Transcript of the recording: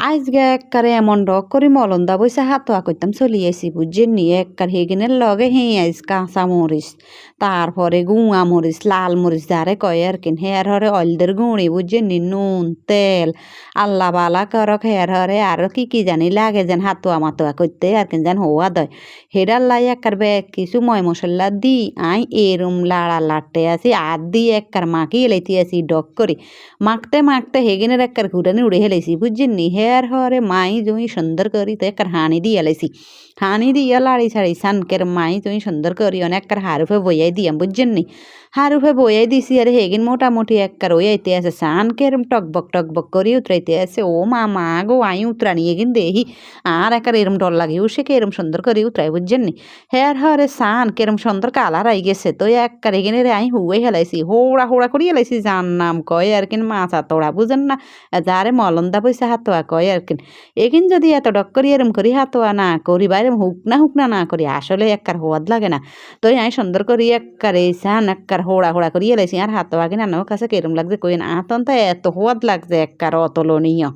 আইজগে এককারে এমন ডক করি মলন্দা বইসা হাতোয়া করতাম চলিয়েছি বুঝছেন নি এককার হেগিনের লগে আইজ কাঁচা মরিচ তারপরে গুঁয়া মরিচ লাল মরিচ যারে কয় আর কিন হেয়ার হরে অলদের গুঁড়ি বুঝছেন নি নুন তেল আল্লাহ বালা করক হেয়ার হরে আরো কি জানি লাগে যেন হাতোয়া মাতোয়া করতে আর কিন যেন হওয়া দয় হেডার লাই এককার বেগ কিছু ময় মশলা দি আই এরম লাড়া লাটতে আসি আর দি এককার মাখি এলাইতে আসি ডক করি মাখতে মাখতে হেগিনের এককার ঘুরানি উড়ে হেলাইছি বুঝছেন নি হেয়ার হরে মাই জুই সুন্দর করি তো একবার হানি দিয়ে এলাইছি হানি দিয়ে লাড়ি ছাড়ি সানকের মাই জুই সুন্দর করি অনেকবার হারুফে বইয়াই দিয়াম বুঝছেন নি হারুফে বইয়াই দিছি আর হেগিন মোটামুটি একবার ওইয়াইতে আছে সানকের টকবক করি উতরাইতে আছে ও মা গো আই উতরানি এগিন দেহি আর একবার এরম ডর লাগে সে কে এরম সুন্দর করি উতরাই বুঝছেন নি হেয়ার হরে সান কেরম সুন্দর কালার আই গেছে তো একবার এগিনে রে আই হুয়ে হেলাইছি হোড়া করি হেলাইছি যার নাম কয় আর কিন মাছ তোড়া বুঝেন না যারে মলন্দা পয়সা হাতোয়া কয় আর কিন এগিন যদি এত ডক করি এরম করি হাতোয়া না করি বাইরে হুকনা না করি আসলে একবার হওয়াদ লাগে না তো আমি সুন্দর করি একবার এই সান একবার হোড়া করি এলাইছি আর হাতোয়া কিনা আমার কাছে কেরম লাগছে কই না আতন তো এত হওয়াদ লাগছে একবার অতুলনীয়।